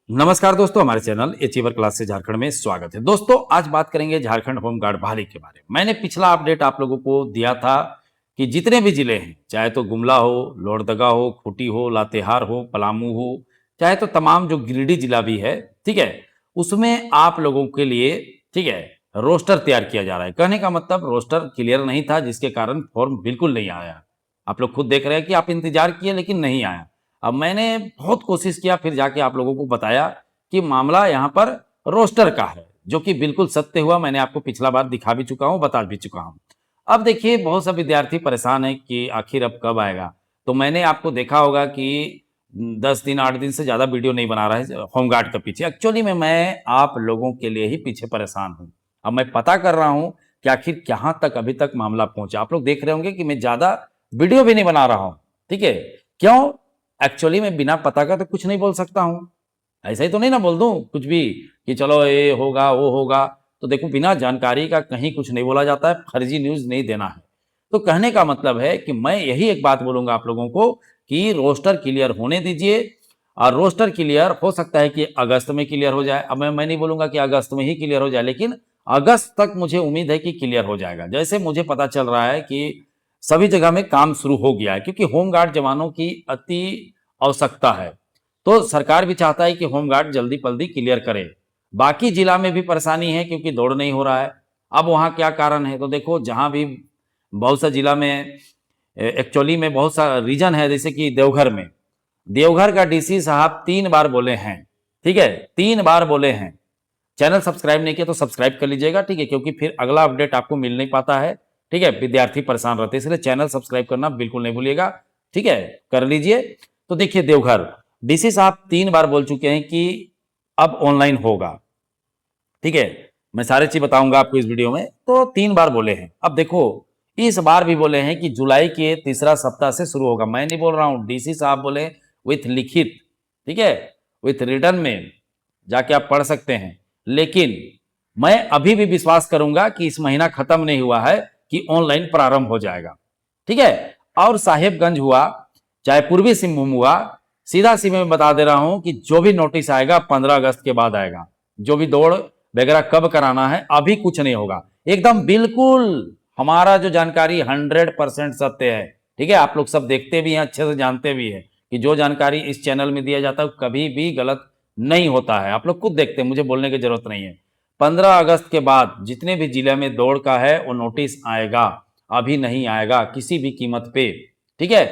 नमस्कार दोस्तों, हमारे चैनल अचीवर क्लास से झारखंड में स्वागत है। दोस्तों, आज बात करेंगे झारखंड होमगार्ड बहाली के बारे में। मैंने पिछला अपडेट आप लोगों को दिया था कि जितने भी जिले हैं, चाहे तो गुमला हो, लोहरदगा हो, खूंटी हो, लातेहार हो, पलामू हो, चाहे तो तमाम जो गिरिडीह जिला भी है, ठीक है, उसमें आप लोगों के लिए, ठीक है, रोस्टर तैयार किया जा रहा है। कहने का मतलब रोस्टर क्लियर नहीं था, जिसके कारण फॉर्म बिल्कुल नहीं आया। आप लोग खुद देख रहे हैं कि आप इंतजार किए लेकिन नहीं आया। अब मैंने बहुत कोशिश किया, फिर जाके आप लोगों को बताया कि मामला यहाँ पर रोस्टर का है, जो कि बिल्कुल सत्य हुआ। मैंने आपको पिछला बार दिखा भी चुका हूँ, बता भी चुका हूँ। अब देखिए, बहुत से विद्यार्थी परेशान है कि आखिर अब कब आएगा। तो मैंने आपको देखा होगा कि 10 दिन 8 दिन से ज़्यादा वीडियो नहीं बना रहा है होमगार्ड के पीछे। एक्चुअली में मैं आप लोगों के लिए ही पीछे परेशान हूँ। अब मैं पता कर रहा हूँ कि आखिर कहाँ तक अभी तक मामला पहुंचा। आप लोग देख रहे होंगे कि मैं ज़्यादा वीडियो भी नहीं बना रहा हूँ, ठीक है। क्यों? एक्चुअली में बिना पता का तो कुछ नहीं बोल सकता हूँ। ऐसा ही तो नहीं ना बोल दूं कुछ भी कि चलो ये होगा वो होगा। तो देखो, बिना जानकारी का कहीं कुछ नहीं बोला जाता है, फर्जी न्यूज नहीं देना है। तो कहने का मतलब है कि मैं यही एक बात बोलूंगा आप लोगों को कि रोस्टर क्लियर होने दीजिए। और रोस्टर क्लियर हो सकता है कि अगस्त में क्लियर हो जाए। अब मैं नहीं बोलूंगा कि अगस्त में ही क्लियर हो जाए, लेकिन अगस्त तक मुझे उम्मीद है कि क्लियर हो जाएगा। जैसे मुझे पता चल रहा है कि सभी जगह में काम शुरू हो गया है, क्योंकि होमगार्ड जवानों की अति आवश्यकता है। तो सरकार भी चाहता है कि होमगार्ड जल्दी पल्दी क्लियर करे। बाकी जिला में भी परेशानी है, क्योंकि दौड़ नहीं हो रहा है। अब वहाँ क्या कारण है? तो देखो, जहाँ भी बहुत सा जिला में एक्चुअली में बहुत सा रीजन है, जैसे कि देवघर में, देवघर का डीसी साहब 3 बार बोले हैं, ठीक है, 3 बार बोले हैं। चैनल सब्सक्राइब नहीं किया तो सब्सक्राइब कर लीजिएगा, ठीक है, क्योंकि फिर अगला अपडेट आपको मिल नहीं पाता है, ठीक है। विद्यार्थी परेशान रहते हैं, इसलिए चैनल सब्सक्राइब करना बिल्कुल नहीं भूलिएगा, ठीक है, कर लीजिए। तो देखिए, देवघर डीसी साहब 3 बार बोल चुके हैं कि अब ऑनलाइन होगा, ठीक है। मैं सारे चीज बताऊंगा आपको इस वीडियो में। तो 3 बार बोले हैं। अब देखो, इस बार भी बोले हैं कि जुलाई के तीसरा सप्ताह से शुरू होगा। मैं नहीं बोल रहा हूं, डीसी साहब बोले विथ लिखित, ठीक है, विथ रिटर्न में जाके आप पढ़ सकते हैं। लेकिन मैं अभी भी विश्वास करूंगा कि इस महीना खत्म नहीं हुआ है कि ऑनलाइन प्रारंभ हो जाएगा, ठीक है। और साहेबगंज हुआ, चाहे पूर्वी सिंहभूम हुआ, सीधा सीधे मैं बता दे रहा हूं कि जो भी नोटिस आएगा 15 अगस्त के बाद आएगा। जो भी दौड़ वगैरह कब कराना है, अभी कुछ नहीं होगा। एकदम बिल्कुल हमारा जो जानकारी 100% सत्य है, ठीक है। आप लोग सब देखते भी हैं, अच्छे से जानते भी हैं कि जो जानकारी इस चैनल में दिया जाता है कभी भी गलत नहीं होता है। आप लोग खुद देखते हैं, मुझे बोलने की जरूरत नहीं है। 15 अगस्त के बाद जितने भी जिले में दौड़ का है वो नोटिस आएगा, अभी नहीं आएगा किसी भी कीमत पे, ठीक है।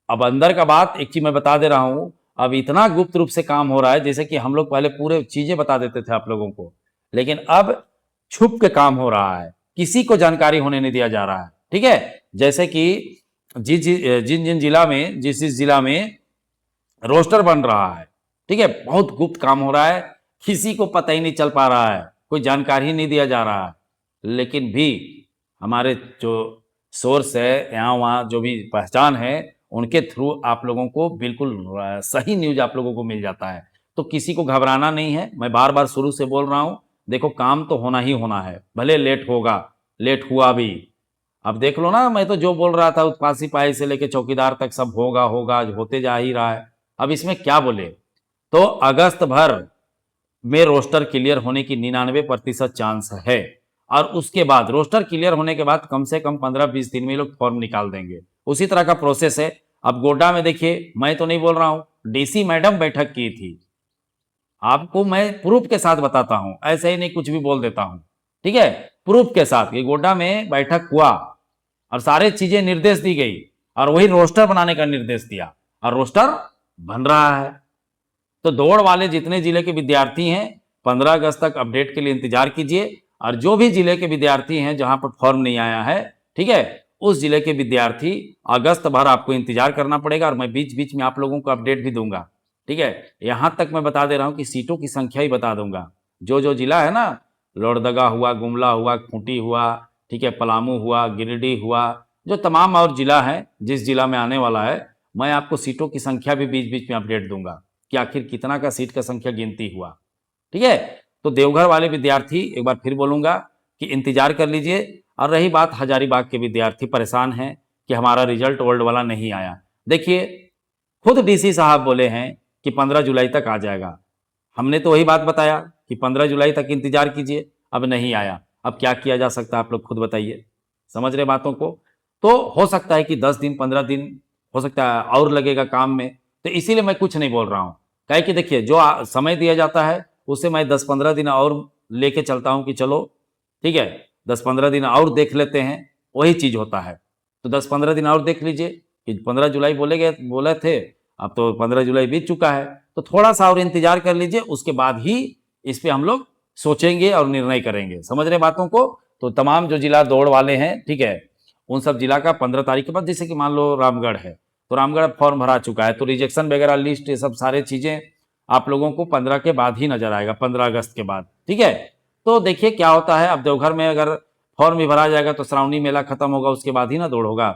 अब अंदर का बात एक चीज मैं बता दे रहा हूं, अब इतना गुप्त रूप से काम हो रहा है, जैसे कि हम लोग पहले पूरे चीजें बता देते थे आप लोगों को, लेकिन अब छुप के काम हो रहा है, किसी को जानकारी होने नहीं दिया जा रहा है, ठीक है। जैसे कि जिन जिन जिला में, जिस जिस जिला में रोस्टर बन रहा है, ठीक है, बहुत गुप्त काम हो रहा है, किसी को पता ही नहीं चल पा रहा है, कोई जानकारी ही नहीं दिया जा रहा है। लेकिन भी हमारे जो सोर्स है, यहाँ वहाँ जो भी पहचान है, उनके थ्रू आप लोगों को बिल्कुल सही न्यूज आप लोगों को मिल जाता है। तो किसी को घबराना नहीं है। मैं बार बार शुरू से बोल रहा हूँ, देखो, काम तो होना ही होना है, भले लेट होगा, लेट हुआ भी। अब देख लो ना, मैं तो जो बोल रहा था उत्पाद सिपाही से लेके चौकीदार तक सब होगा होगा, होते जा ही रहा है। अब इसमें क्या बोले। तो अगस्त भर में रोस्टर क्लियर होने की 99% चांस है। और उसके बाद रोस्टर क्लियर होने के बाद कम से कम 15-20 दिन में लोग फॉर्म निकाल देंगे। उसी तरह का प्रोसेस है। अब गोड्डा में देखिए, मैं तो नहीं बोल रहा हूं, डीसी मैडम बैठक की थी। आपको मैं प्रूफ के साथ बताता हूं, ऐसे ही नहीं कुछ भी बोल देता हूं, ठीक है। प्रूफ के साथ कि गोड्डा में बैठक हुआ और सारे चीजें निर्देश दी गई, और वही रोस्टर बनाने का निर्देश दिया, और रोस्टर बन रहा है। तो दौड़ वाले जितने जिले के विद्यार्थी हैं, 15 अगस्त तक अपडेट के लिए इंतजार कीजिए। और जो भी जिले के विद्यार्थी हैं जहां पर फॉर्म नहीं आया है, ठीक है, उस जिले के विद्यार्थी अगस्त भर आपको इंतजार करना पड़ेगा। और मैं बीच बीच में आप लोगों को अपडेट भी दूंगा, ठीक है। यहां तक मैं बता दे रहा हूं कि सीटों की संख्या ही बता दूंगा। जो जो जिला है ना, लोहरदगा हुआ, गुमला हुआ, खूंटी हुआ, ठीक है, पलामू हुआ, गिरिडीह हुआ, जो तमाम और जिला है, जिस जिला में आने वाला है, मैं आपको सीटों की संख्या भी बीच बीच में अपडेट दूंगा कि आखिर कितना का सीट का संख्या गिनती हुआ, ठीक है। तो देवघर वाले विद्यार्थी, एक बार फिर बोलूंगा कि इंतजार कर लीजिए। और रही बात हजारीबाग के विद्यार्थी, परेशान हैं कि हमारा रिजल्ट ओल्ड वाला नहीं आया। देखिए, खुद डीसी साहब बोले हैं कि 15 जुलाई तक आ जाएगा। हमने तो वही बात बताया कि 15 जुलाई तक इंतजार कीजिए, अब नहीं आया। अब क्या किया जा सकता है आप लोग खुद बताइए, समझ रहे बातों को। तो हो सकता है कि 10 दिन 15 दिन हो सकता है और लगेगा काम में, तो इसीलिए मैं कुछ नहीं बोल रहा हूँ। काहे कि देखिए जो समय दिया जाता है उससे मैं 10-15 दिन और लेके चलता हूँ कि चलो ठीक है 10-15 दिन और देख लेते हैं, वही चीज होता है। तो 10-15 दिन और देख लीजिए कि 15 जुलाई बोले थे, अब तो 15 जुलाई बीत चुका है, तो थोड़ा सा और इंतजार कर लीजिए, उसके बाद ही इस पे हम लोग सोचेंगे और निर्णय करेंगे, समझ रहे बातों को। तो तमाम जो जिला दौड़ वाले हैं ठीक है, उन सब जिला का 15 तारीख के बाद, जैसे कि मान लो रामगढ़ है तो रामगढ़ फॉर्म भरा चुका है, तो रिजेक्शन वगैरह लिस्ट ये सब सारे चीजें आप लोगों को 15 के बाद ही नजर आएगा, 15 अगस्त के बाद, ठीक है। तो देखिए क्या होता है, अब देवघर में अगर फॉर्म भी भरा जाएगा तो श्रावणी मेला खत्म होगा, उसके बाद ही ना दौड़ होगा।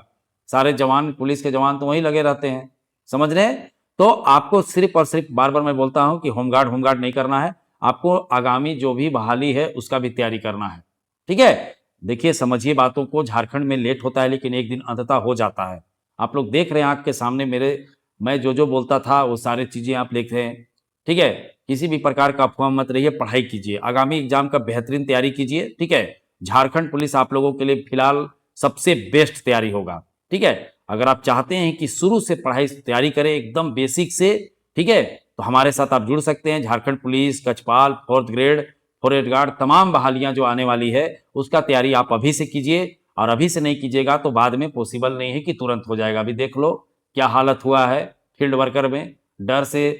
सारे जवान पुलिस के जवान तो वहीं लगे रहते हैं, समझ रहे हैं। तो आपको सिर्फ और सिर्फ बार बार मैं बोलता हूं कि होमगार्ड नहीं करना है, आपको आगामी जो भी बहाली है उसका भी तैयारी करना है, ठीक है। देखिए समझिए बातों को, झारखंड में लेट होता है लेकिन एक दिन अंततः हो जाता है। आप लोग देख रहे हैं आंख के सामने मेरे, मैं जो बोलता था वो सारी चीजें आप देख रहे हैं, ठीक है। किसी भी प्रकार का अफवाह मत रहिए, पढ़ाई कीजिए, आगामी एग्जाम का बेहतरीन तैयारी कीजिए, ठीक है। झारखंड पुलिस आप लोगों के लिए फिलहाल सबसे बेस्ट तैयारी होगा, ठीक है। अगर आप चाहते हैं कि शुरू से पढ़ाई तैयारी करें एकदम बेसिक से, ठीक है, तो हमारे साथ आप जुड़ सकते हैं। झारखंड पुलिस, कचपाल, 4th ग्रेड, फॉरेस्ट गार्ड, तमाम बहालियां जो आने वाली है उसका तैयारी आप अभी से कीजिए, और अभी से नहीं कीजिएगा तो बाद में पॉसिबल नहीं है कि तुरंत हो जाएगा। अभी देख लो क्या हालत हुआ है फील्ड वर्कर में, डर से,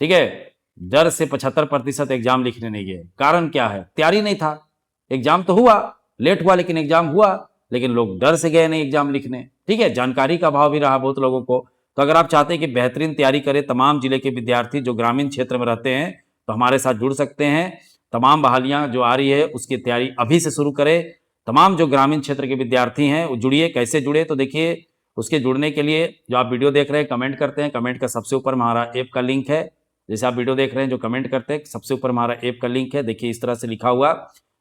ठीक है, डर से 75% एग्जाम लिखने नहीं गए। कारण क्या है, तैयारी नहीं था। एग्जाम तो हुआ, लेट हुआ लेकिन एग्जाम हुआ, लेकिन लोग डर से गए नहीं एग्जाम लिखने, ठीक है। जानकारी का अभाव भी रहा बहुत लोगों को। तो अगर आप चाहते हैं कि बेहतरीन तैयारी करें, तमाम जिले के विद्यार्थी जो ग्रामीण क्षेत्र में रहते हैं तो हमारे साथ जुड़ सकते हैं। तमाम बहालियां जो आ रही है उसकी तैयारी अभी से शुरू करें। तमाम जो ग्रामीण क्षेत्र के विद्यार्थी हैं वो जुड़िए। कैसे जुड़े, तो देखिए उसके जुड़ने के लिए जो आप वीडियो देख रहे हैं कमेंट करते हैं, कमेंट का सबसे ऊपर हमारा ऐप का लिंक है। जैसे आप वीडियो देख रहे हैं जो कमेंट करते हैं सबसे ऊपर हमारा ऐप का लिंक है, देखिए इस तरह से लिखा हुआ।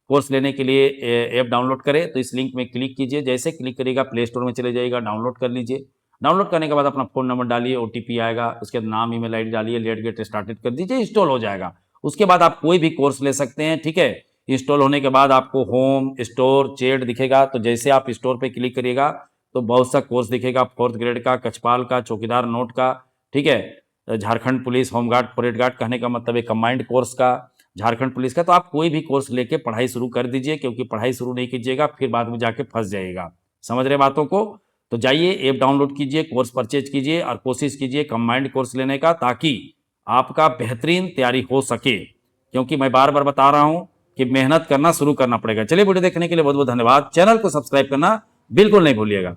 कोर्स लेने के लिए ऐप डाउनलोड करें तो इस लिंक में क्लिक कीजिए, जैसे क्लिक करिएगा प्ले स्टोर में चले जाइएगा, डाउनलोड कर लीजिए। डाउनलोड करने के बाद अपना फोन नंबर डालिए, ओटीपी आएगा, उसके बाद नाम ईमेल आईडी डालिए, लेट गेट स्टार्टेड कर दीजिए, इंस्टॉल हो जाएगा। उसके बाद आप कोई भी कोर्स ले सकते हैं, ठीक है। इंस्टॉल होने के बाद आपको होम स्टोर चैट दिखेगा, तो जैसे आप स्टोर पे क्लिक करिएगा तो बहुत सा कोर्स दिखेगा, 4th ग्रेड का, कचपाल का, चौकीदार नोट का, ठीक है, Jharkhand police home guard forest guard, कहने का मतलब है कंबाइंड कोर्स का, झारखंड पुलिस का। तो आप कोई भी कोर्स लेके पढ़ाई शुरू कर दीजिए, क्योंकि पढ़ाई शुरू नहीं कीजिएगा फिर बाद में जाके फंस जाइएगा, समझ रहे बातों को। तो जाइए ऐप डाउनलोड कीजिए, कोर्स परचेज कीजिए और कोशिश कीजिए कंबाइंड कोर्स लेने का, ताकि आपका बेहतरीन तैयारी हो सके। क्योंकि मैं बार बार बता रहा हूं कि मेहनत करना शुरू करना पड़ेगा। चलिए वीडियो देखने के लिए बहुत बहुत धन्यवाद। चैनल को सब्सक्राइब करना बिल्कुल नहीं भूलिएगा।